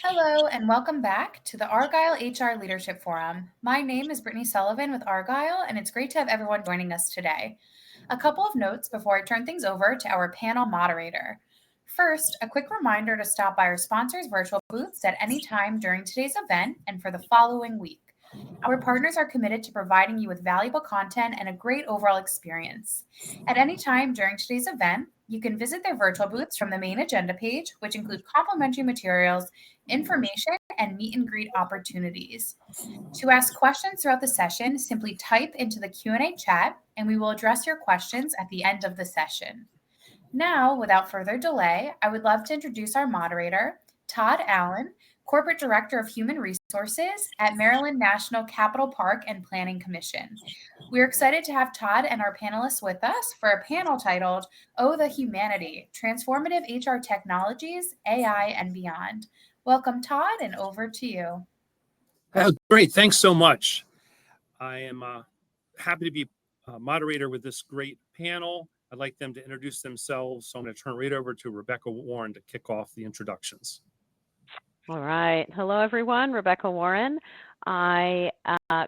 Hello, and welcome back to the Argyle HR Leadership Forum. My name is Brittany Sullivan with Argyle, and it's great to have everyone joining us today. A couple of notes before I turn things over to our panel moderator. First, a quick reminder to stop by our sponsors' virtual booths at any time during today's event and for the following week. Our partners are committed to providing you with valuable content and a great overall experience. At any time during today's event, you can visit their virtual booths from the main agenda page, which include complimentary materials, information, and meet and greet opportunities. To ask questions throughout the session, simply type into the Q&A chat, and we will address your questions at the end of the session. Now, without further delay, I would love to introduce our moderator, Todd Allen, Corporate Director of Human Resources at Maryland National Capital Park and Planning Commission. We're excited to have Todd and our panelists with us for a panel titled, Oh, the Humanity, Transformative HR Technologies, AI, and Beyond. Welcome, Todd, and over to you. Great. Thanks so much. I am happy to be a moderator with this great panel. I'd like them to introduce themselves. So I'm going to turn right over to Rebecca Warren to kick off the introductions. All right. Hello, everyone. Rebecca Warren. I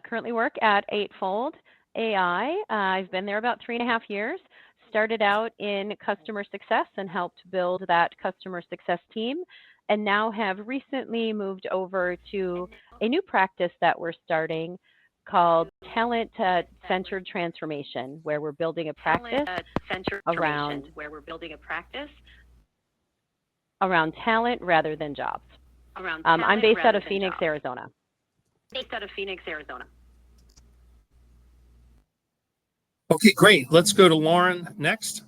currently work at Eightfold AI. I've been there about 3.5 years. Started out in customer success and helped build that customer success team, and now have recently moved over to a new practice that we're starting called Talent-Centered Transformation, where we're building a practice around talent rather than jobs. I'm based out of Phoenix, Arizona. Okay, great. Let's go to Lauren next.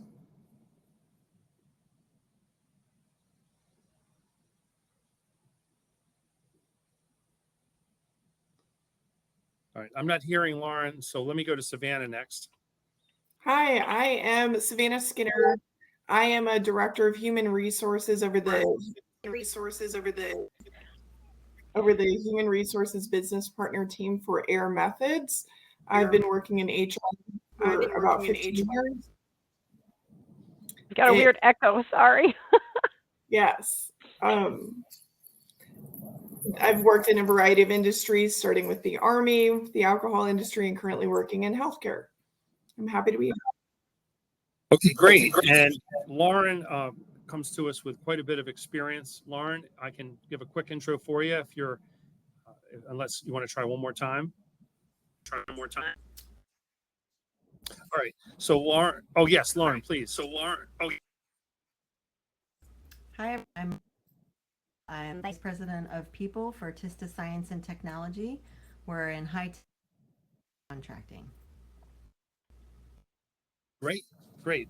All right, I'm not hearing Lauren, so let me go to Savannah next. Hi, I am Savannah Skinner. I am a director of human resources over the human resources business partner team for Air Methods. I've been working in HR for about 15 years. You got a weird echo, sorry. Yes. I've worked in a variety of industries, starting with the Army, the alcohol industry, and currently working in healthcare. I'm happy to be here. Okay, great. And Lauren comes to us with quite a bit of experience. Lauren, I can give a quick intro for you if you're, unless you want to try one more time. All right. So Lauren, oh yes, Lauren, please. Hi, I'm Vice President of People for Tista Science and Technology. We're in high-tech contracting. Great.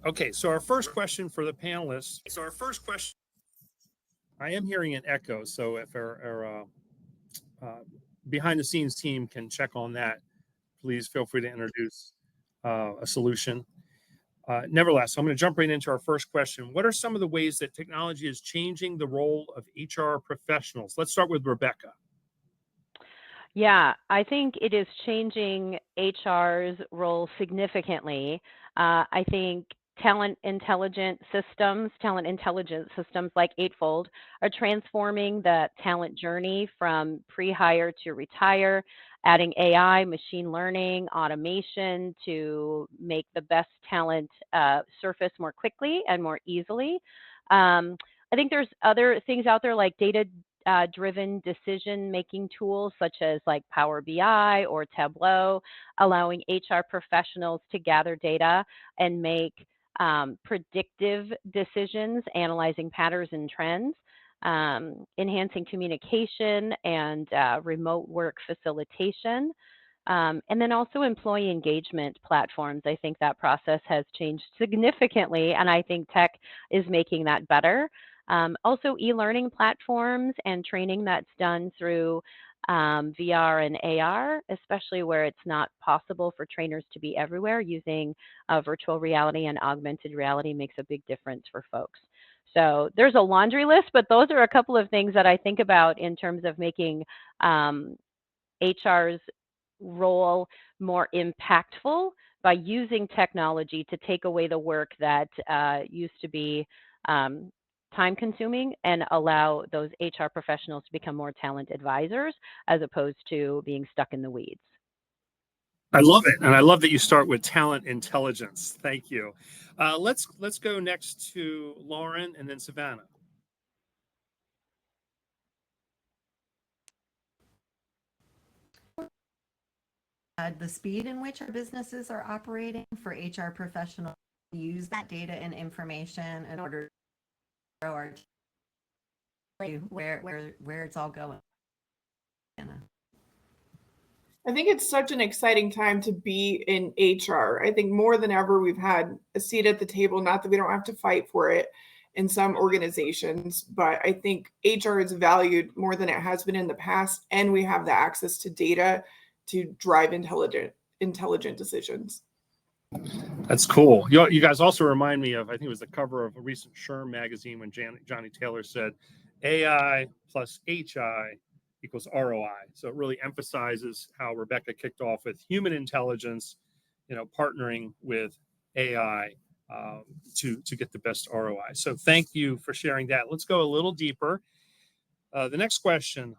Okay, so our first question for the panelists. I am hearing an echo, so if our behind-the-scenes team can check on that, please feel free to introduce a solution. Nevertheless, I'm going to jump right into our first question. What are some of the ways that technology is changing the role of HR professionals? Let's start with Rebecca. Yeah, I think it is changing HR's role significantly. I think talent intelligence systems like Eightfold are transforming the talent journey from pre-hire to retire, adding AI, machine learning, automation to make the best talent surface more quickly and more easily. I think there's other things out there like data-driven decision-making tools such as like Power BI or Tableau, allowing HR professionals to gather data and make predictive decisions, analyzing patterns and trends, enhancing communication and remote work facilitation, and then also employee engagement platforms. I think that process has changed significantly, and I think tech is making that better. Also, e-learning platforms and training that's done through VR and AR, especially where it's not possible for trainers to be everywhere, using virtual reality and augmented reality makes a big difference for folks. So there's a laundry list, but those are a couple of things that I think about in terms of making HR's role more impactful by using technology to take away the work that used to be time consuming and allow those HR professionals to become more talent advisors as opposed to being stuck in the weeds. I love it, and I love that you start with talent intelligence. Thank you. Let's go next to Lauren and then Savannah. The speed in which our businesses are operating for HR professionals to use that data and information in order to grow our team, where it's all going. I think it's such an exciting time to be in HR. I think more than ever, we've had a seat at the table, not that we don't have to fight for it in some organizations, but I think HR is valued more than it has been in the past, and we have the access to data to drive intelligent decisions. That's cool. You guys also remind me of, I think it was the cover of a recent SHRM magazine when Johnny Taylor said, AI plus HI equals ROI. So it really emphasizes how Rebecca kicked off with human intelligence, partnering with AI to get the best ROI. So thank you for sharing that. Let's go a little deeper. The next question,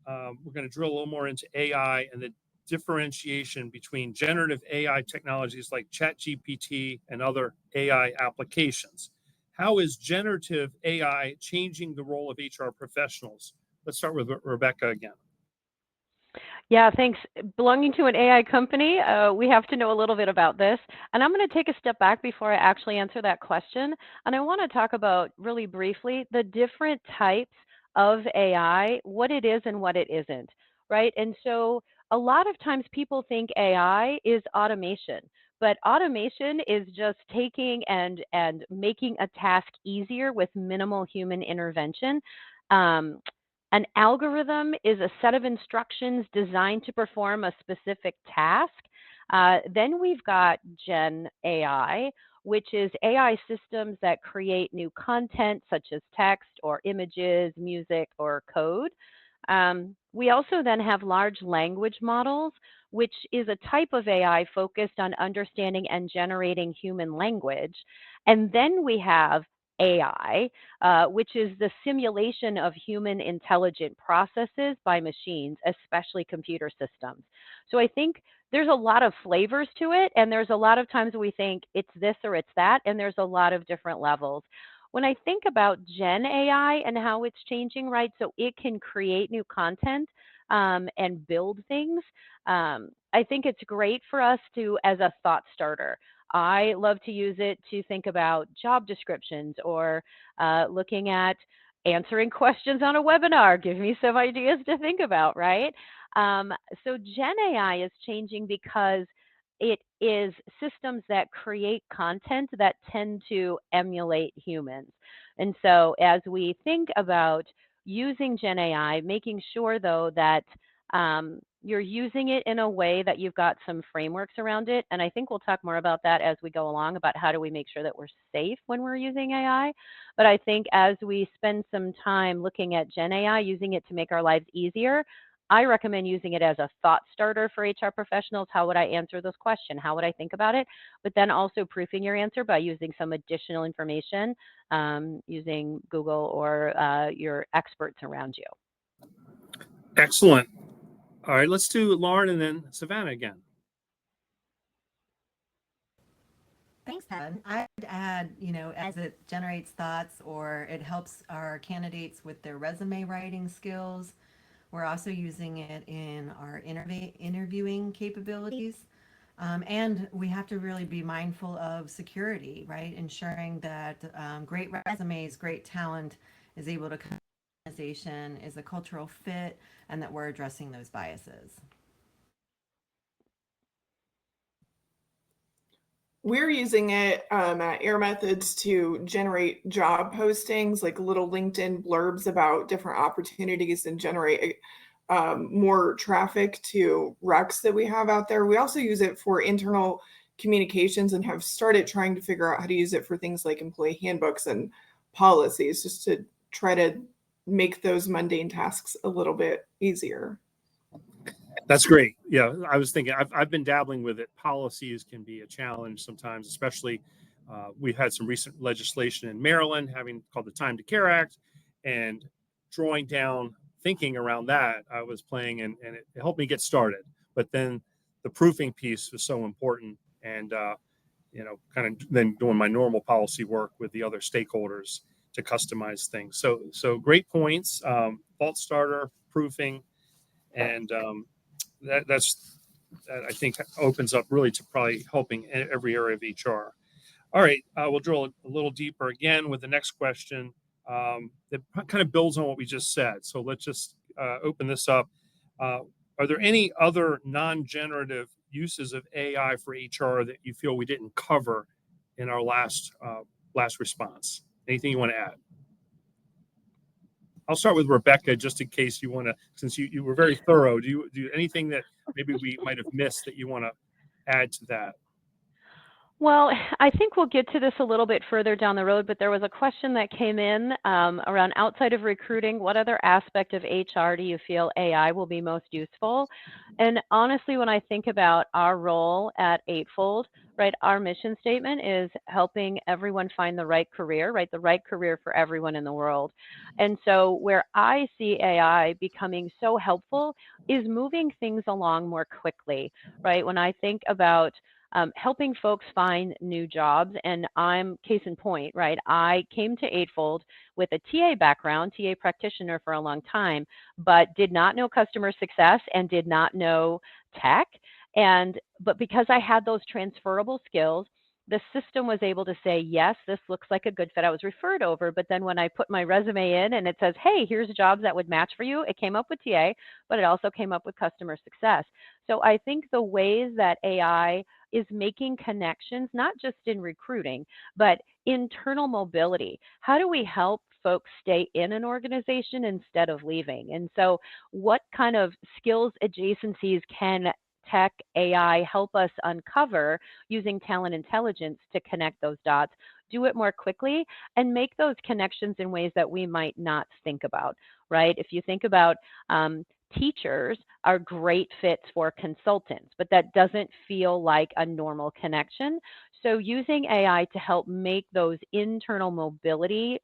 we're going to drill a little more into AI and the differentiation between generative AI technologies like ChatGPT and other AI applications. How is generative AI changing the role of HR professionals? Let's start with Rebecca again. Yeah, thanks. Belonging to an AI company, we have to know a little bit about this. And I'm going to take a step back before I actually answer that question. And I want to talk about really briefly the different types of AI, what it is and what it isn't, right? And so a lot of times people think AI is automation, but automation is just taking and making a task easier with minimal human intervention. Um, an algorithm is a set of instructions designed to perform a specific task. Then we've got Gen AI, which is AI systems that create new content such as text or images, music, or code. We also then have large language models, which is a type of AI focused on understanding and generating human language. And then we have AI, which is the simulation of human intelligent processes by machines, especially computer systems. So I think there's a lot of flavors to it, and there's a lot of times we think it's this or it's that, and there's a lot of different levels. When I think about Gen AI and how it's changing, right, so it can create new content and build things, I think it's great for us to, as a thought starter. I love to use it to think about job descriptions or looking at answering questions on a webinar. Give me some ideas to think about, right? So Gen AI is changing because it is systems that create content that tend to emulate humans. And so as we think about using Gen AI, making sure though that you're using it in a way that you've got some frameworks around it. And I think we'll talk more about that as we go along about how do we make sure that we're safe when we're using AI. But I think as we spend some time looking at Gen AI, using it to make our lives easier, I recommend using it as a thought starter for HR professionals. How would I answer this question? How would I think about it? But then also proofing your answer by using some additional information, using Google or your experts around you. Excellent. All right, let's do Lauren and then Savannah again. Thanks, Pat. I'd add, as it generates thoughts or it helps our candidates with their resume writing skills, we're also using it in our interviewing capabilities. And we have to really be mindful of security, right? Ensuring that great resumes, great talent is able to come to the organization, is a cultural fit, and that we're addressing those biases. We're using it at Air Methods to generate job postings, like little LinkedIn blurbs about different opportunities and generate more traffic to recs that we have out there. We also use it for internal communications and have started trying to figure out how to use it for things like employee handbooks and policies, just to try to make those mundane tasks a little bit easier. That's great. Yeah, I was thinking, I've been dabbling with it. Policies can be a challenge sometimes, especially We've had some recent legislation in Maryland having called the Time to Care Act, and drawing down thinking around that. I was playing, and it helped me get started. But then the proofing piece was so important, and kind of then doing my normal policy work with the other stakeholders to customize things. So great points. Fault starter, proofing, and that I think opens up really to probably helping every area of HR. All right, we'll drill a little deeper again with the next question that kind of builds on what we just said. So let's just open this up. Are there any other non-generative uses of AI for HR that you feel we didn't cover in our last response? Anything you want to add? I'll start with Rebecca, just in case you want to, since you were very thorough. Do you anything that maybe we might have missed that you want to add to that? Well, I think we'll get to this a little bit further down the road, but there was a question that came in around outside of recruiting, what other aspect of HR do you feel AI will be most useful? And honestly, when I think about our role at Eightfold, right, our mission statement is helping everyone find the right career, right, the right career for everyone in the world. And so where I see AI becoming so helpful is moving things along more quickly, right? When I think about helping folks find new jobs. And I'm case in point, right? I came to Eightfold with a TA background, TA practitioner for a long time, but did not know customer success and did not know tech. But because I had those transferable skills, the system was able to say, yes, this looks like a good fit. I was referred over, but then when I put my resume in and it says, hey, here's jobs that would match for you, it came up with TA, but it also came up with customer success. So I think the ways that AI is making connections, not just in recruiting, but internal mobility. How do we help folks stay in an organization instead of leaving? And so what kind of skills adjacencies can tech, AI help us uncover using talent intelligence to connect those dots, do it more quickly, and make those connections in ways that we might not think about, right? If you think about teachers are great fits for consultants, but that doesn't feel like a normal connection. So using AI to help make those internal mobility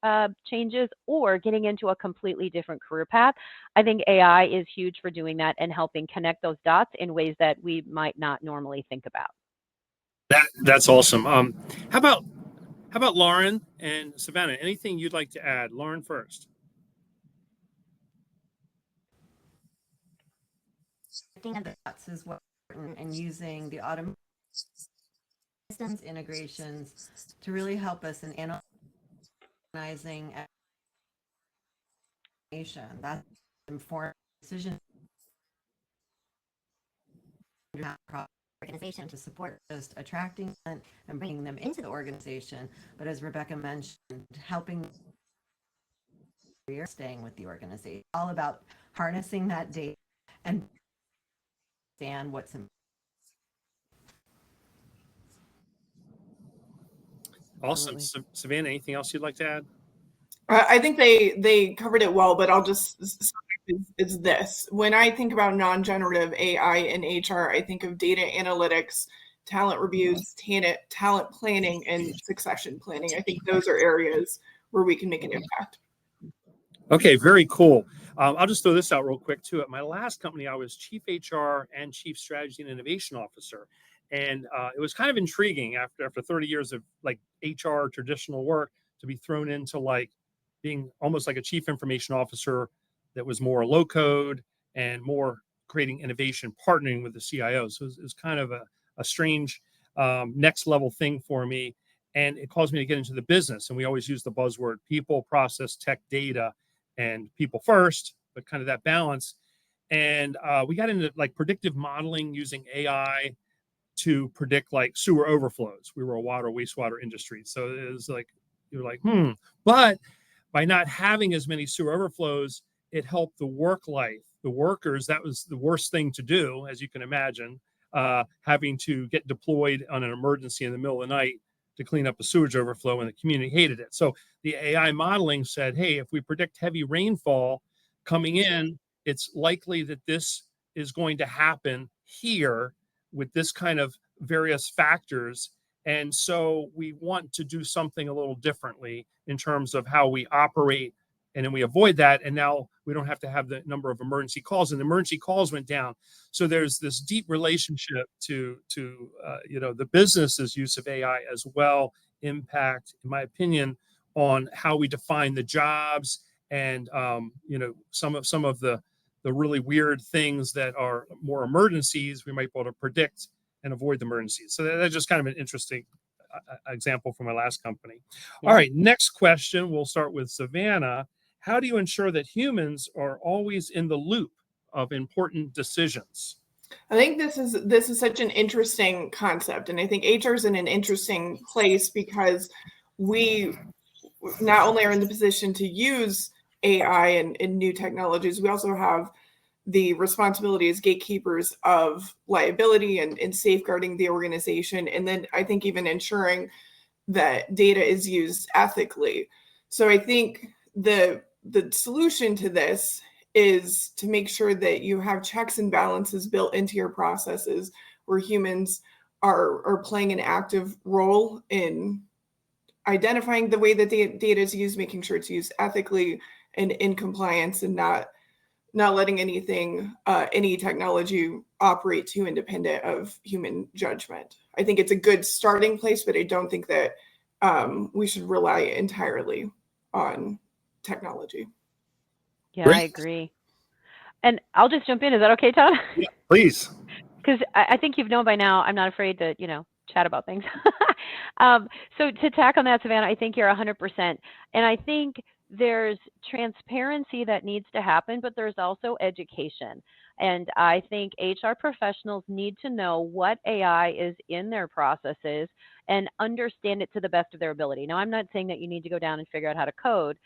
changes or getting into a completely different career path, I think AI is huge for doing that and helping connect those dots in ways that we might not normally think about. That's awesome. How about Lauren and Savannah? Anything you'd like to add? Lauren first. Connecting the dots is what and using the automation systems integrations to really help us in analyzing information. That's informed decision organization to support just attracting and bringing them into the organization, but as Rebecca mentioned, helping staying with the organization. All about harnessing that data and understand what's important. Awesome. Savannah, anything else you'd like to add? I think they covered it well, but I'll just is this. When I think about non-generative AI in HR, I think of data analytics, talent reviews, talent planning, and succession planning. I think those are areas where we can make an impact. Okay, very cool. I'll just throw this out real quick too. At my last company, I was chief HR and chief strategy and innovation officer. And it was kind of intriguing after 30 years of like HR traditional work to be thrown into like being almost like a chief information officer that was more low code and more creating innovation, partnering with the CIO. So it was kind of a strange next level thing for me. And it caused me to get into the business. And we always use the buzzword people, process, tech, data, and people first, but kind of that balance. And we got into like predictive modeling using AI to predict like sewer overflows. We were a water wastewater industry. So it was like, you're like, but by not having as many sewer overflows, it helped the work life, the workers. That was the worst thing to do, as you can imagine, having to get deployed on an emergency in the middle of the night to clean up a sewage overflow, and the community hated it. So the AI modeling said, hey, if we predict heavy rainfall coming in, it's likely that this is going to happen here with this kind of various factors. And so we want to do something a little differently in terms of how we operate, and then we avoid that. And now we don't have to have the number of emergency calls, and emergency calls went down. So there's this deep relationship to the business's use of AI as well, impact, in my opinion, on how we define the jobs, and some of the really weird things that are more emergencies, we might be able to predict and avoid the emergencies. So that's just kind of an interesting example from my last company. Yeah. All right, next question. We'll start with Savannah. How do you ensure that humans are always in the loop of important decisions? I think this is such an interesting concept, and I think HR is in an interesting place because we not only are in the position to use AI and new technologies, we also have the responsibility as gatekeepers of liability and safeguarding the organization. And then I think even ensuring that data is used ethically. So I think the solution to this is to make sure that you have checks and balances built into your processes where humans are playing an active role in identifying the way that the data is used, making sure it's used ethically and in compliance, and not letting any technology operate too independent of human judgment. I think it's a good starting place, but I don't think that we should rely entirely on technology. Yeah, Great. I agree. And I'll just jump in. Is that okay, Todd? Yeah, please. Because I think you've known by now, I'm not afraid to, chat about things. So to tack on that, Savannah, I think you're 100%. And I think there's transparency that needs to happen, but there's also education. And I think HR professionals need to know what AI is in their processes and understand it to the best of their ability. Now, I'm not saying that you need to go down and figure out how to code,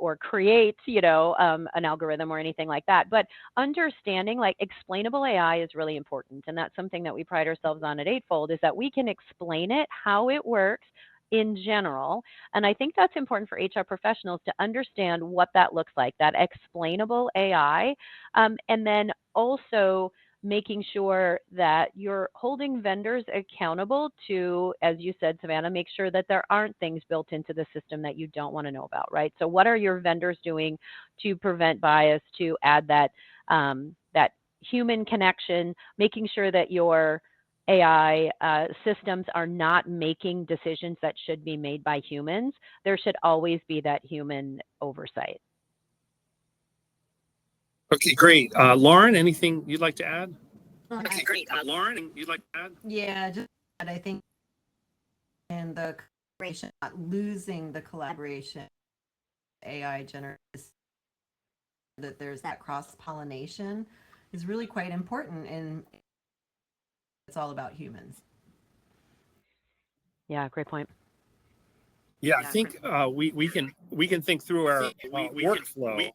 or create, an algorithm or anything like that. But understanding, like, explainable AI is really important. And that's something that we pride ourselves on at Eightfold, is that we can explain it, how it works in general. And I think that's important for HR professionals to understand what that looks like, that explainable AI. And then also making sure that you're holding vendors accountable to, as you said, Savannah, make sure that there aren't things built into the system that you don't want to know about, right? So what are your vendors doing to prevent bias, to add that that human connection, making sure that your AI systems are not making decisions that should be made by humans. There should always be that human oversight. Okay, great. Lauren, anything you'd like to add? Okay, great. Lauren, you'd like to add? Yeah, just I think in the collaboration, not losing the collaboration, AI generates, that there's that cross pollination is really quite important, and it's all about humans. Yeah, great point. Yeah, I think we can think through our workflow.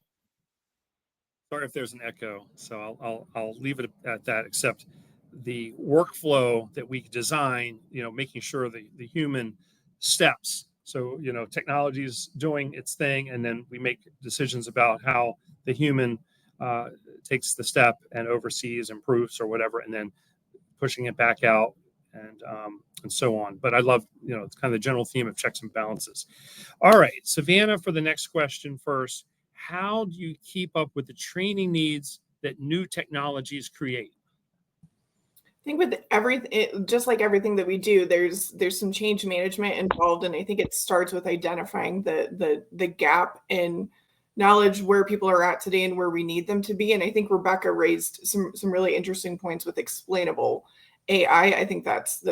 Sorry if there's an echo, so I'll leave it at that. Except the workflow that we design, making sure the human steps. So technology is doing its thing, and then we make decisions about how the human takes the step and oversees, improves, or whatever, and then pushing it back out, and so on. But I love, it's kind of the general theme of checks and balances. All right, Savannah, for the next question first. How do you keep up with the training needs that new technologies create? I think with everything, just like everything that we do, there's some change management involved, and I think it starts with identifying the gap in knowledge where people are at today and where we need them to be. And I think Rebecca raised some really interesting points with explainable AI. I think that's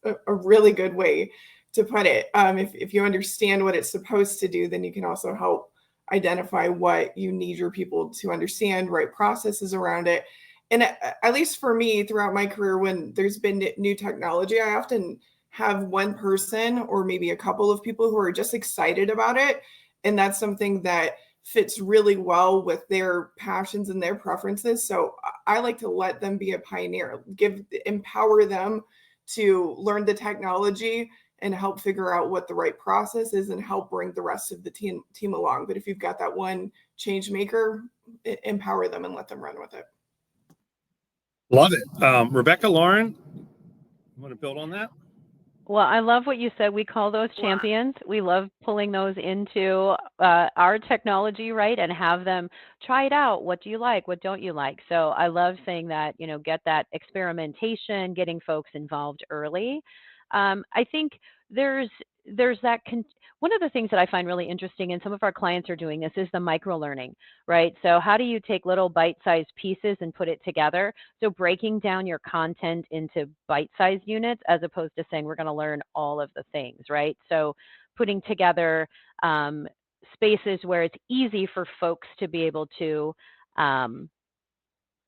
a really good way to put it. If you understand what it's supposed to do, then you can also help identify what you need your people to understand, right processes around it. And at least for me, throughout my career, when there's been new technology, I often have one person or maybe a couple of people who are just excited about it. And that's something that fits really well with their passions and their preferences. So I like to let them be a pioneer, empower them to learn the technology and help figure out what the right process is and help bring the rest of the team along. But if you've got that one change maker, empower them and let them run with it. Love it. Rebecca, Lauren, you want to build on that? Well, I love what you said. We call those champions. We love pulling those into our technology, right? And have them try it out. What do you like? What don't you like? So I love saying that, get that experimentation, getting folks involved early. I think there's there's that one of the things that I find really interesting, and some of our clients are doing this, is the micro learning, right? So how do you take little bite-sized pieces and put it together? So breaking down your content into bite-sized units as opposed to saying we're going to learn all of the things, right? So putting together spaces where it's easy for folks to be able to um,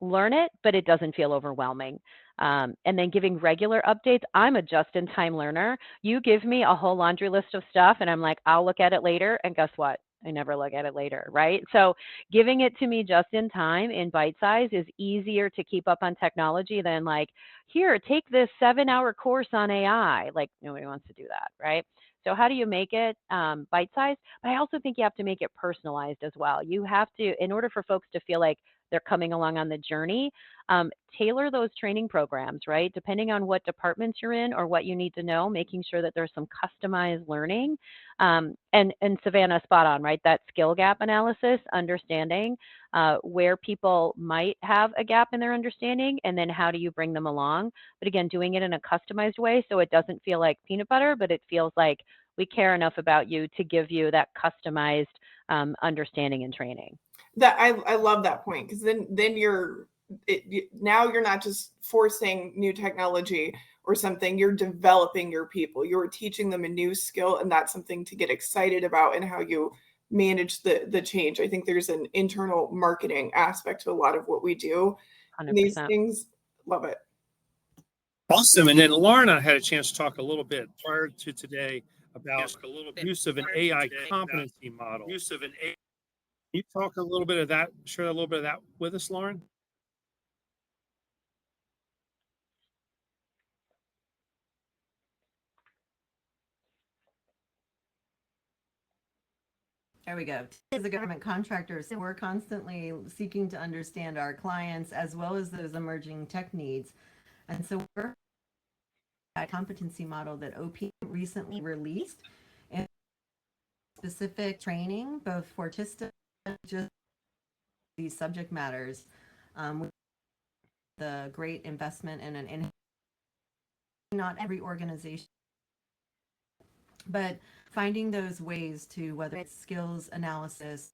learn it, but it doesn't feel overwhelming. And then giving regular updates. I'm a just-in-time learner. You give me a whole laundry list of stuff, and I'm like, I'll look at it later. And guess what? I never look at it later, right? So giving it to me just in time in bite size is easier to keep up on technology than like, here, take this 7-hour course on AI. Like nobody wants to do that, right? So how do you make it bite size? But I also think you have to make it personalized as well. You have to, in order for folks to feel like they're coming along on the journey, tailor those training programs, right? Depending on what departments you're in or what you need to know, making sure that there's some customized learning. And Savannah, spot on, right? That skill gap analysis, understanding where people might have a gap in their understanding, and then how do you bring them along? But again, doing it in a customized way so it doesn't feel like peanut butter, but it feels like we care enough about you to give you that customized understanding and training. That I love that point, because then now you're not just forcing new technology or something, you're developing your people, you're teaching them a new skill, and that's something to get excited about and how you manage the change. I think there's an internal marketing aspect to a lot of what we do in these 100%. things. Love it. Awesome. And then Lorna had a chance to talk a little bit prior to today about use of an AI competency model. Can you talk a little bit of that, share a little bit of that with us, Lauren? There we go. As a government contractor, so we're constantly seeking to understand our clients as well as those emerging tech needs. And so we're a competency model that OP recently released, and specific training both for TISTA and just these subject matters. With the great investment in not every organization, but finding those ways to, whether it's skills analysis,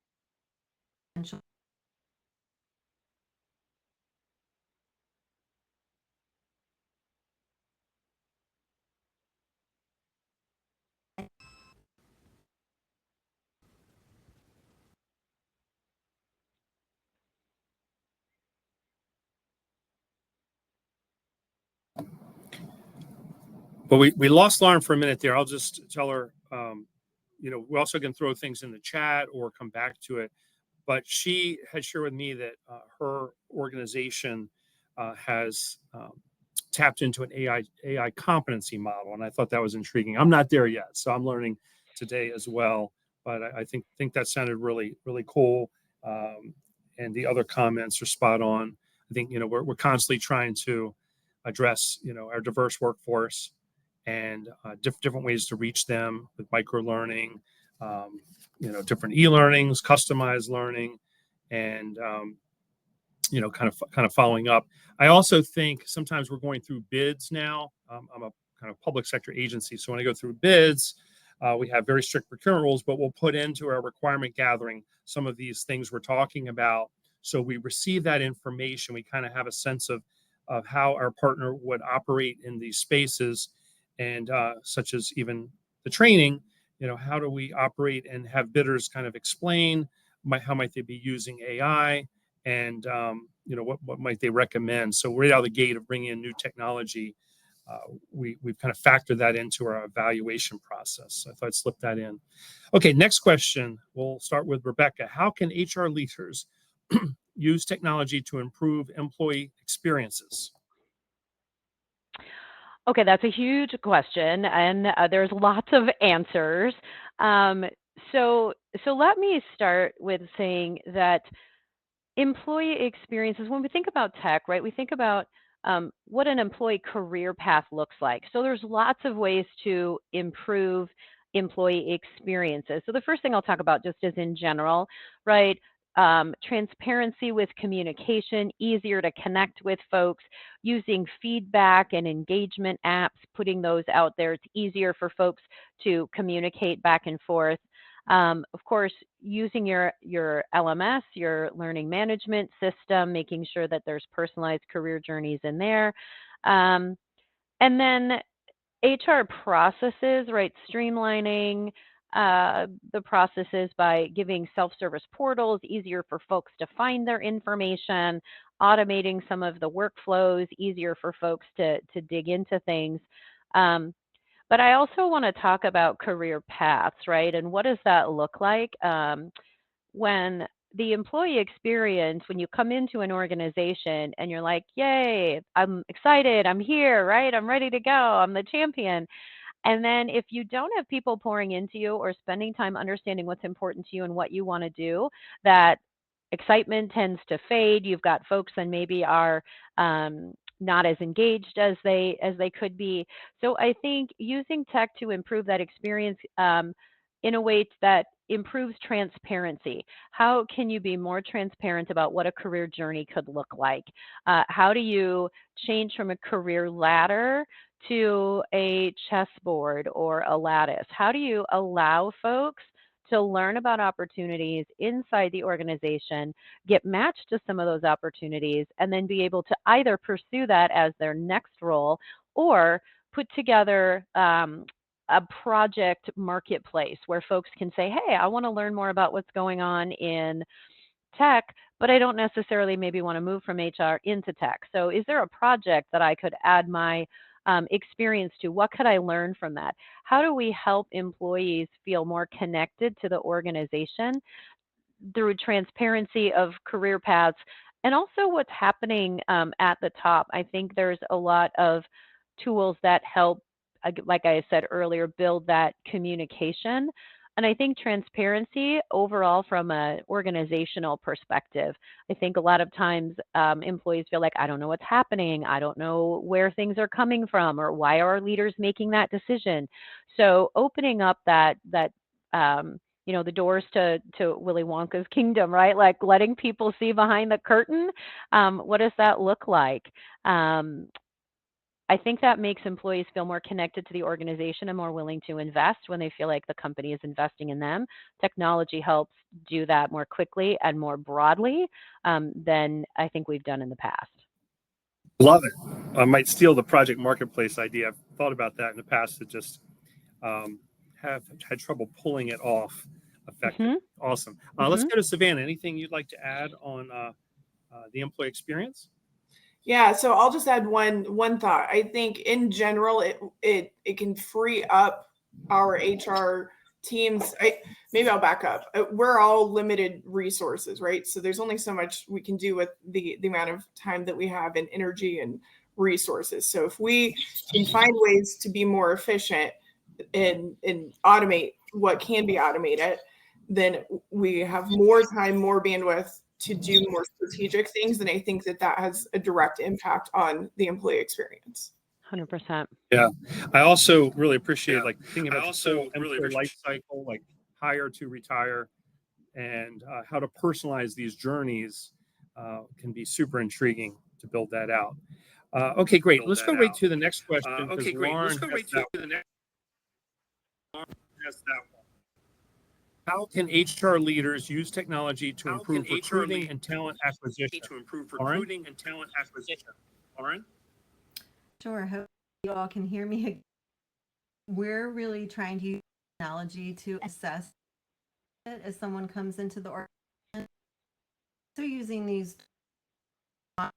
But we lost Lauren for a minute there. I'll just tell her, we're also going to throw things in the chat or come back to it. But she had shared with me that her organization has tapped into an AI competency model, and I thought that was intriguing. I'm not there yet, so I'm learning today as well. But I think that sounded really cool, and the other comments are spot on. I think we're constantly trying to address our diverse workforce and different ways to reach them with micro learning, different e-learnings, customized learning, and kind of following up. I also think sometimes we're going through bids now. I'm a kind of public sector agency, so when I go through bids, we have very strict procurement rules, but we'll put into our requirement gathering some of these things we're talking about. So we receive that information. We kind of have a sense of how our partner would operate in these spaces, and such as even the training. How do we operate and have bidders kind of explain how might they be using AI, and what might they recommend. So right out of the gate of bringing in new technology, we've kind of factored that into our evaluation process. So I thought I'd slip that in. Okay, next question. We'll start with Rebecca. How can HR leaders use technology to improve employee experiences? Okay, that's a huge question, and there's lots of answers. So let me start with saying that employee experiences, when we think about tech, right, we think about what an employee career path looks like. So there's lots of ways to improve employee experiences. So the first thing I'll talk about just is in general, right? Transparency with communication, easier to connect with folks, using feedback and engagement apps, putting those out there. It's easier for folks to communicate back and forth. Of course, using your LMS, your learning management system, making sure that there's personalized career journeys in there. Um, and then HR processes, right? Streamlining the processes by giving self-service portals, easier for folks to find their information, automating some of the workflows, easier for folks to dig into things. Um, but I also want to talk about career paths, right? And what does that look like? When the employee experience, when you come into an organization and you're like, yay, I'm excited, I'm here, right? I'm ready to go, I'm the champion. And then if you don't have people pouring into you or spending time understanding what's important to you and what you want to do, that excitement tends to fade. You've got folks that maybe are not as engaged as they could be. So I think using tech to improve that experience in a way that improves transparency. How can you be more transparent about what a career journey could look like? How do you change from a career ladder to a chessboard or a lattice? How do you allow folks to learn about opportunities inside the organization, get matched to some of those opportunities, and then be able to either pursue that as their next role or put together a project marketplace where folks can say, hey, I want to learn more about what's going on in tech, but I don't necessarily maybe want to move from HR into tech. So is there a project that I could add my experience to? What could I learn from that? How do we help employees feel more connected to the organization through transparency of career paths and also what's happening at the top? I think there's a lot of tools that help, like I said earlier, build that communication. And I think transparency overall from an organizational perspective, I think a lot of times employees feel like, I don't know what's happening. I don't know where things are coming from or why are our leaders making that decision. So opening up that the doors to Willy Wonka's kingdom, right? Like letting people see behind the curtain. What does that look like? Um, I think that makes employees feel more connected to the organization and more willing to invest when they feel like the company is investing in them. Technology helps do that more quickly and more broadly than I think we've done in the past. Love it. I might steal the project marketplace idea. I've thought about that in the past. It just have had trouble pulling it off effective. Awesome. Let's go to Savannah. Anything you'd like to add on the employee experience? Yeah, so I'll just add one thought. I think in general, it can free up our HR teams. Maybe I'll back up. We're all limited resources, right? So there's only so much we can do with the amount of time that we have and energy and resources. So if we can find ways to be more efficient and automate what can be automated, then we have more time, more bandwidth to do more strategic things. And I think that has a direct impact on the employee experience. 100%. Yeah. I also really appreciate like thinking about the full employee life cycle, like hire to retire, and how to personalize these journeys can be super intriguing to build that out. Okay, great. Let's go right to the next question because Lauren has that one. How can HR leaders use technology to improve recruiting and talent acquisition? Lauren? Sure. Hope you all can hear me. We're really trying to use technology to assess it as someone comes into the organization. So using these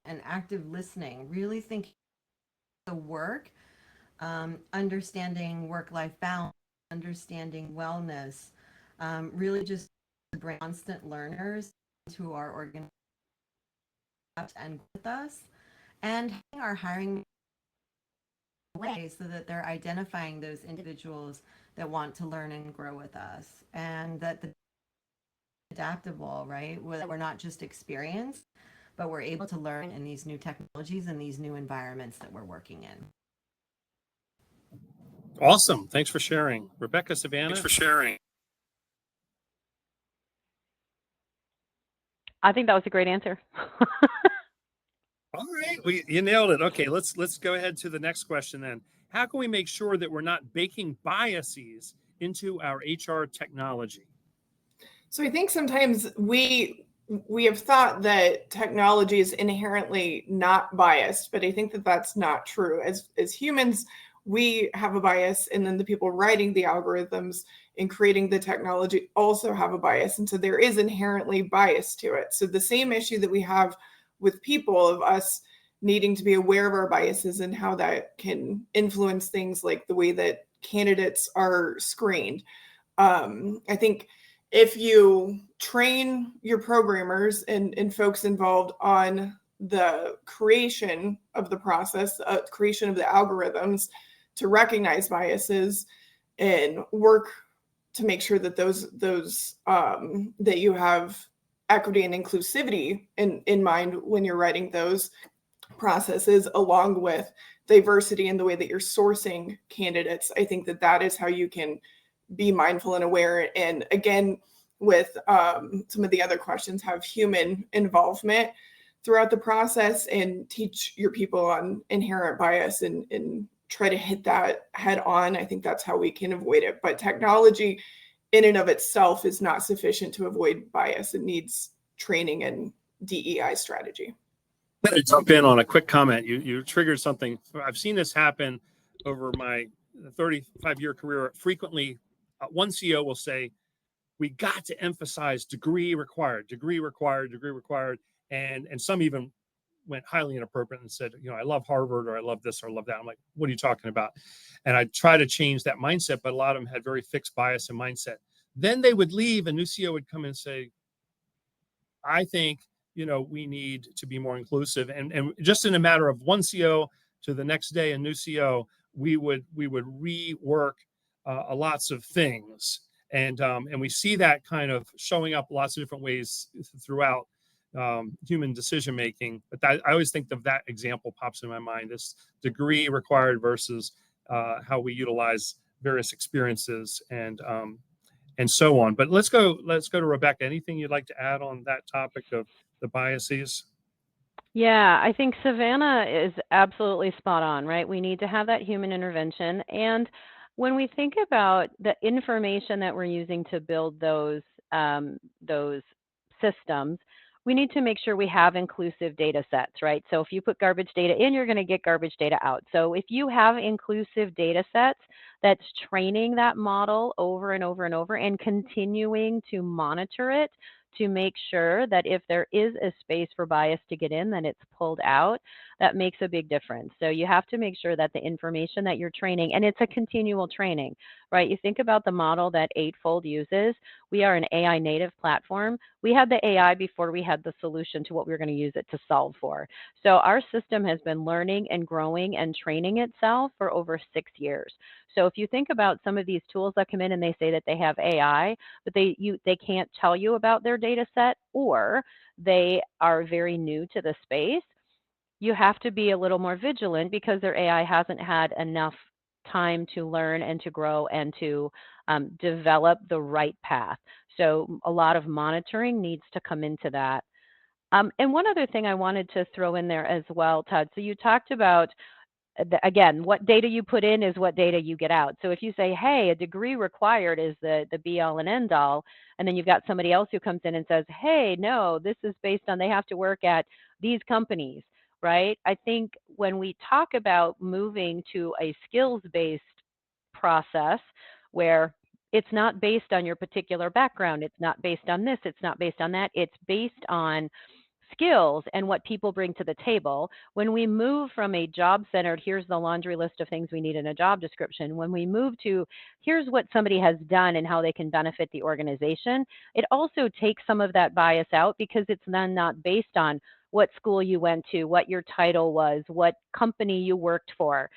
and active listening, really thinking the work, understanding work-life balance, understanding wellness, really just to bring constant learners to our organization and with us, and our hiring way so that they're identifying those individuals that want to learn and grow with us, and that the adaptable, right? We're not just experienced, but we're able to learn in these new technologies and these new environments that we're working in. Awesome. Thanks for sharing. Rebecca, Savannah? Thanks for sharing. I think that was a great answer. All right, you nailed it. Okay, let's go ahead to the next question then. How can we make sure that we're not baking biases into our HR technology? So I think sometimes we have thought that technology is inherently not biased, but I think that that's not true. As humans, we have a bias, and then the people writing the algorithms and creating the technology also have a bias, and so there is inherently bias to it. So the same issue that we have with people, of us needing to be aware of our biases and how that can influence things like the way that candidates are screened. I think if you train your programmers and folks involved on the creation of the process, creation of the algorithms to recognize biases and work to make sure that those that you have equity and inclusivity in mind when you're writing those processes, along with diversity in the way that you're sourcing candidates, I think that that is how you can be mindful and aware. And again, with some of the other questions, have human involvement throughout the process and teach your people on inherent bias and try to hit that head on. I think that's how we can avoid it. But technology in and of itself is not sufficient to avoid bias. It needs training and DEI strategy. I'm going to jump in on a quick comment. You triggered something. I've seen this happen over my 35-year career. Frequently, one CEO will say, we got to emphasize degree required, degree required, degree required. And some even went highly inappropriate and said, I love Harvard, or I love this, or I love that. I'm like, what are you talking about? And I try to change that mindset, but a lot of them had very fixed bias and mindset. Then they would leave, a new CEO would come in and say, I think, we need to be more inclusive. And just in a matter of one CEO to the next day, a new CEO, we would rework lots of things. And we see that kind of showing up lots of different ways throughout human decision making. But I always think of that example pops in my mind: this degree required versus how we utilize various experiences and so on. But let's go to Rebecca. Anything you'd like to add on that topic of the biases? Yeah, I think Savannah is absolutely spot on, right? We need to have that human intervention. And when we think about the information that we're using to build those systems, we need to make sure we have inclusive data sets, right? So if you put garbage data in, you're going to get garbage data out. So if you have inclusive data sets that's training that model over and over and over and continuing to monitor it to make sure that if there is a space for bias to get in, then it's pulled out, that makes a big difference. So you have to make sure that the information that you're training, and it's a continual training, right? You think about the model that Eightfold uses. We are an AI native platform. We had the AI before we had the solution to what we were going to use it to solve for. So our system has been learning and growing and training itself for over 6 years. So if you think about some of these tools that come in and they say that they have AI, but they can't tell you about their data set, or they are very new to the space, you have to be a little more vigilant because their AI hasn't had enough time to learn and to grow and to develop the right path. So a lot of monitoring needs to come into that. And one other thing I wanted to throw in there as well, Todd. So you talked about, again, what data you put in is what data you get out. So if you say, hey, a degree required is the be all and end all, and then you've got somebody else who comes in and says, hey, no, this is based on they have to work at these companies, right? I think when we talk about moving to a skills-based process where it's not based on your particular background, it's not based on this, it's not based on that, it's based on skills and what people bring to the table. When we move from a job-centered, here's the laundry list of things we need in a job description, when we move to here's what somebody has done and how they can benefit the organization, it also takes some of that bias out because it's then not based on what school you went to, what your title was, what company you worked for.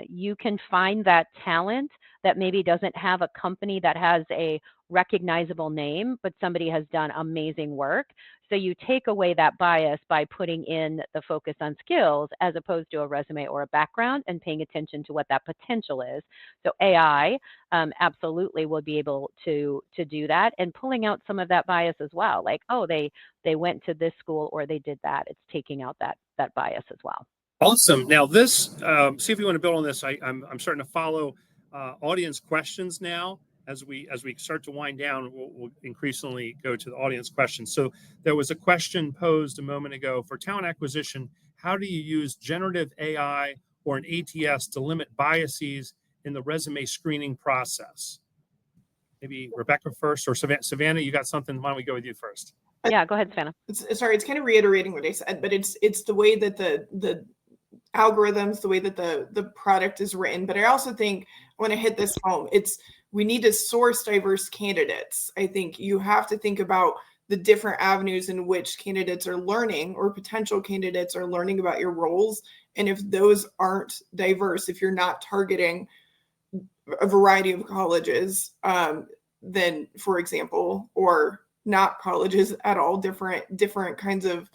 You can find that talent that maybe doesn't have a company that has a recognizable name, but somebody has done amazing work. So you take away that bias by putting in the focus on skills as opposed to a resume or a background and paying attention to what that potential is. So AI absolutely will be able to do that, and pulling out some of that bias as well. Like, oh, they went to this school or they did that. It's taking out that bias as well. Awesome. Now, this, see if you want to build on this. I'm starting to follow audience questions now. As we start to wind down, we'll increasingly go to the audience questions. So there was a question posed a moment ago for talent acquisition. How do you use generative AI or an ATS to limit biases in the resume screening process? Maybe Rebecca first, or Savannah, you got something? Why don't we go with you first? Yeah, go ahead, Savannah. Sorry, it's kind of reiterating what I said, but it's the way that the algorithms, the way that the product is written. But I also think I want to hit this home. We need to source diverse candidates. I think you have to think about the different avenues in which candidates are learning, or potential candidates are learning about your roles. And if those aren't diverse, if you're not targeting a variety of colleges, then, for example, or not colleges at all, different kinds of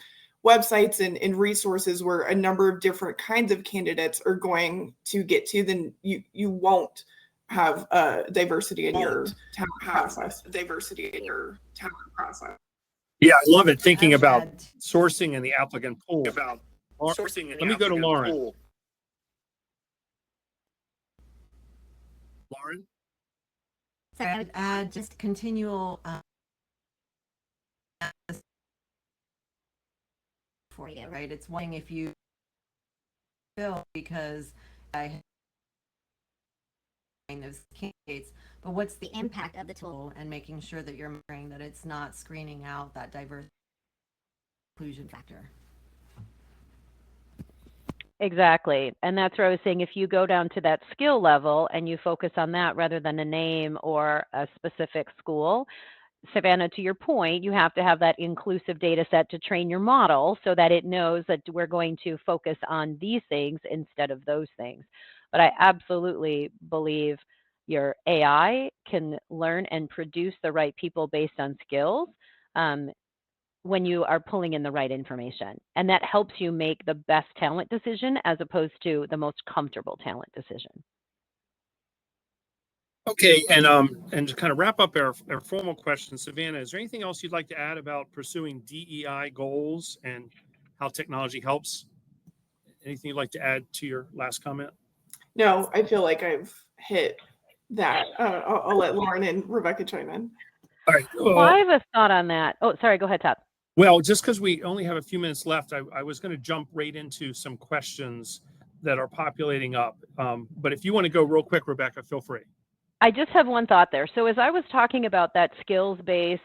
websites and resources where a number of different kinds of candidates are going to get to, then you won't have diversity in your talent process. Yeah, I love it. Thinking about sourcing and the applicant pool. Let me go to Lauren. Lauren? Sorry, I would add just continual for you, right? It's one thing if you fill because I have those candidates, but what's the impact of the tool, and making sure that you're measuring that it's not screening out that diverse inclusion factor. Exactly. And that's where I was saying, if you go down to that skill level and you focus on that rather than a name or a specific school, Savannah, to your point, you have to have that inclusive data set to train your model so that it knows that we're going to focus on these things instead of those things. But I absolutely believe your AI can learn and produce the right people based on skills when you are pulling in the right information. And that helps you make the best talent decision as opposed to the most comfortable talent decision. Okay, and to kind of wrap up our formal questions, Savannah, is there anything else you'd like to add about pursuing DEI goals and how technology helps? Anything you'd like to add to your last comment? No, I feel like I've hit that. I'll let Lauren and Rebecca chime in. All right. Well, I have a thought on that. Oh, sorry, go ahead, Todd. Well, just because we only have a few minutes left, I was going to jump right into some questions that are populating up. But if you want to go real quick, Rebecca, feel free. I just have one thought there. So as I was talking about that skills-based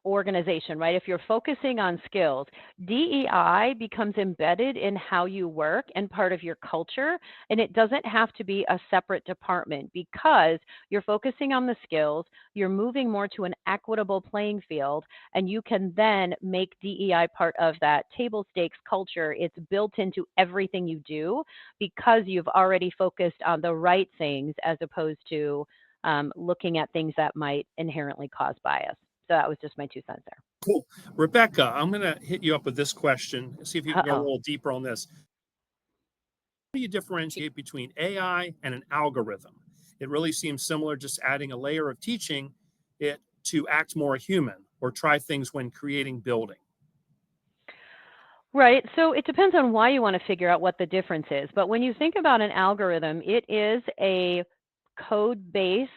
organization, right? If you're focusing on skills, DEI becomes embedded in how you work and part of your culture. And it doesn't have to be a separate department because you're focusing on the skills, you're moving more to an equitable playing field, and you can then make DEI part of that table stakes culture. It's built into everything you do because you've already focused on the right things as opposed to looking at things that might inherently cause bias. So that was just my 2 cents there. Cool. Rebecca, I'm going to hit you up with this question. See if you can go a little deeper on this. How do you differentiate between AI and an algorithm? It really seems similar, just adding a layer of teaching it to act more human or try things when creating building. Right. So it depends on why you want to figure out what the difference is. But when you think about an algorithm, it is a code-based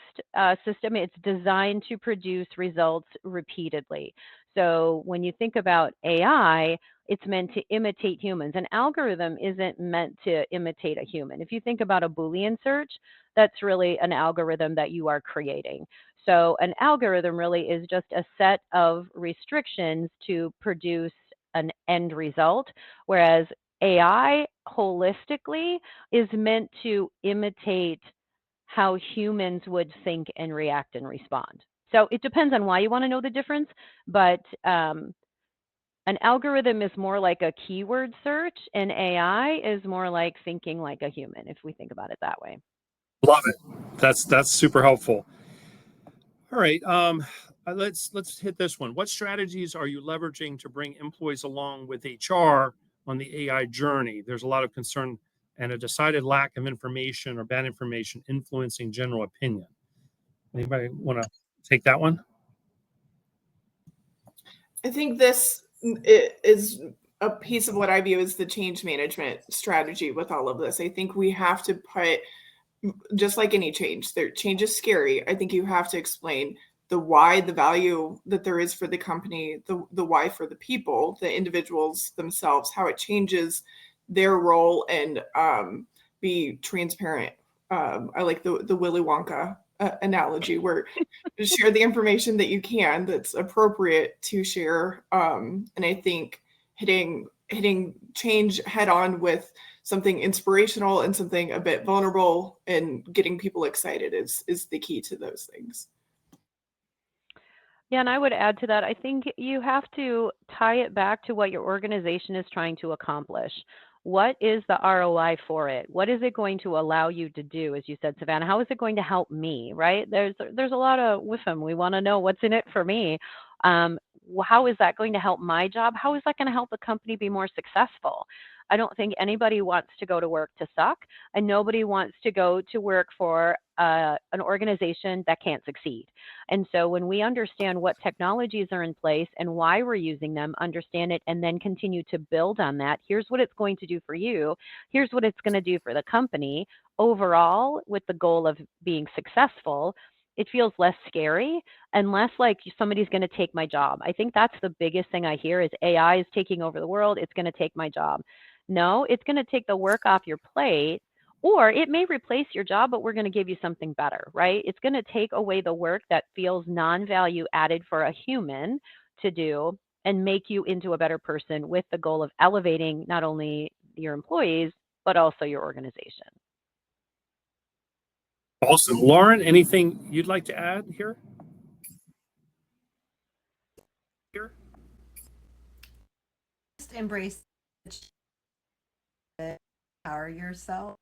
system. It's designed to produce results repeatedly. So when you think about AI, it's meant to imitate humans. An algorithm isn't meant to imitate a human. If you think about a Boolean search, that's really an algorithm that you are creating. So an algorithm really is just a set of restrictions to produce an end result, whereas AI holistically is meant to imitate how humans would think and react and respond. So it depends on why you want to know the difference, but an algorithm is more like a keyword search, and AI is more like thinking like a human, if we think about it that way. Love it. That's super helpful. All right. Let's hit this one. What strategies are you leveraging to bring employees along with HR on the AI journey? There's a lot of concern and a decided lack of information or bad information influencing general opinion. Anybody want to take that one? I think this is a piece of what I view as the change management strategy with all of this. I think we have to put, just like any change, change is scary. I think you have to explain the why, the value that there is for the company, the why for the people, the individuals themselves, how it changes their role, and be transparent. I like the Willy Wonka analogy, where you share the information that you can that's appropriate to share. And I think hitting change head on with something inspirational and something a bit vulnerable and getting people excited is the key to those things. Yeah, and I would add to that, I think you have to tie it back to what your organization is trying to accomplish. What is the ROI for it? What is it going to allow you to do? As you said, Savannah, how is it going to help me, right? There's a lot of with them. We want to know what's in it for me. How is that going to help my job? How is that going to help the company be more successful? I don't think anybody wants to go to work to suck, and nobody wants to go to work for an organization that can't succeed. And so when we understand what technologies are in place and why we're using them, understand it, and then continue to build on that, here's what it's going to do for you, here's what it's going to do for the company overall, with the goal of being successful, it feels less scary and less like somebody's going to take my job. I think that's the biggest thing I hear is AI is taking over the world. It's going to take my job. No, it's going to take the work off your plate, or it may replace your job, but we're going to give you something better, right? It's going to take away the work that feels non-value added for a human to do and make you into a better person, with the goal of elevating not only your employees, but also your organization. Awesome. Lauren, anything you'd like to add here? Just embrace empower yourself.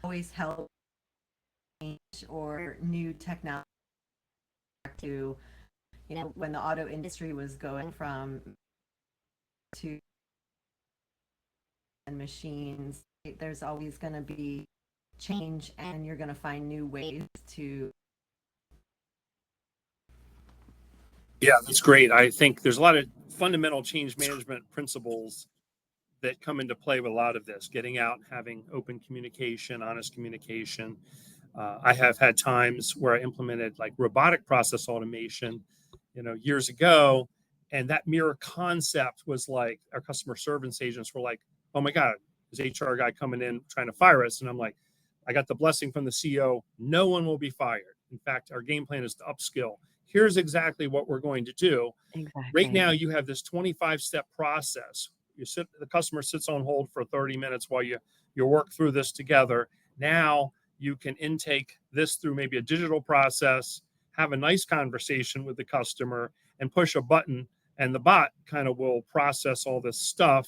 Always help change or new technology to, when the auto industry was going from to and machines, there's always going to be change, and you're going to find new ways to. Yeah, that's great. I think there's a lot of fundamental change management principles that come into play with a lot of this, getting out, having open communication, honest communication. I have had times where I implemented like robotic process automation, years ago, and that mirror concept was like our customer service agents were like, "Oh my God, this HR guy coming in trying to fire us," and I'm like, "I got the blessing from the CEO. No one will be fired. In fact, our game plan is to upskill. Here's exactly what we're going to do. Right Exactly. now, you have this 25-step process. The customer sits on hold for 30 minutes while you work through this together. Now you can intake this through maybe a digital process, have a nice conversation with the customer, and push a button, and the bot kind of will process all this stuff,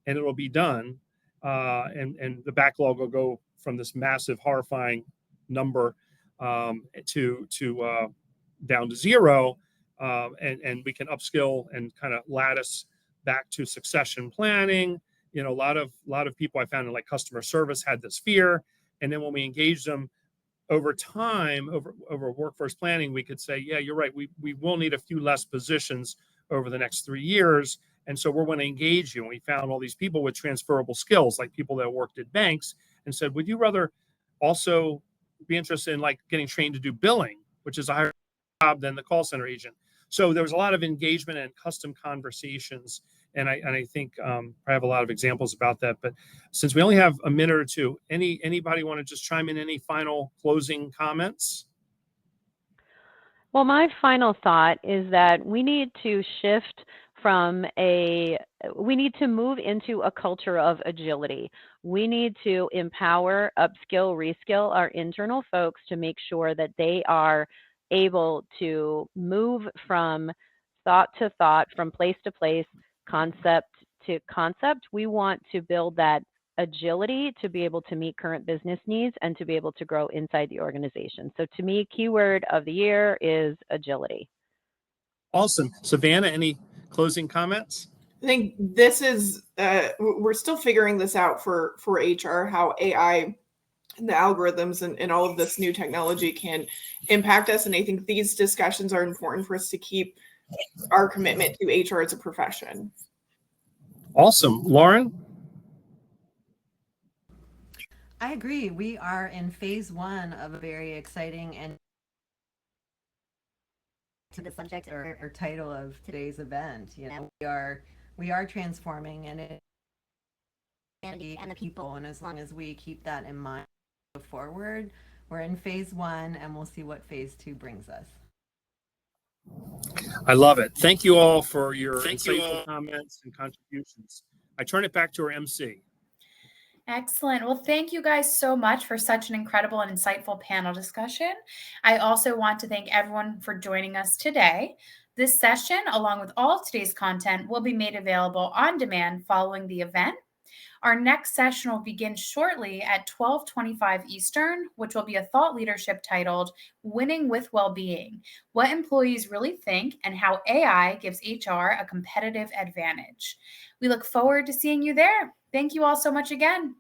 and it'll be done. And the backlog will go from this massive, horrifying number to down to zero, and we can upskill and kind of lattice back to succession planning. A lot of people I found in like customer service had this fear, and then when we engage them over time, over workforce planning, we could say, yeah, you're right, we will need a few less positions over the next 3 years, and so we're going to engage you. And we found all these people with transferable skills, like people that worked at banks, and said, would you rather also be interested in like getting trained to do billing, which is a higher job than the call center agent? So there was a lot of engagement and custom conversations, and I think I have a lot of examples about that. But since we only have a minute or two, anybody want to just chime in? Any final closing comments? Well, my final thought is that we need to shift we need to move into a culture of agility. We need to empower, upskill, reskill our internal folks to make sure that they are able to move from thought to thought, from place to place, concept to concept. We want to build that agility to be able to meet current business needs and to be able to grow inside the organization. So to me, keyword of the year is agility. Awesome. Savannah, any closing comments? I think this is we're still figuring this out for HR, how AI and the algorithms and all of this new technology can impact us. And I think these discussions are important for us to keep our commitment to HR as a profession. Awesome. Lauren? I agree. We are in phase one of a very exciting and to the subject or title of today's event. You know, we are transforming and it and the people. And as long as we keep that in mind forward, we're in phase one and we'll see what phase two brings us. I love it. Thank you all for your insightful comments and contributions. I turn it back to our MC. Excellent. Well, thank you guys so much for such an incredible and insightful panel discussion. I also want to thank everyone for joining us today. This session, along with all of today's content, will be made available on demand following the event. Our next session will begin shortly at 12:25 Eastern, which will be a thought leadership titled Winning with Wellbeing, What Employees Really Think and How AI Gives HR a Competitive Advantage. We look forward to seeing you there. Thank you all so much again.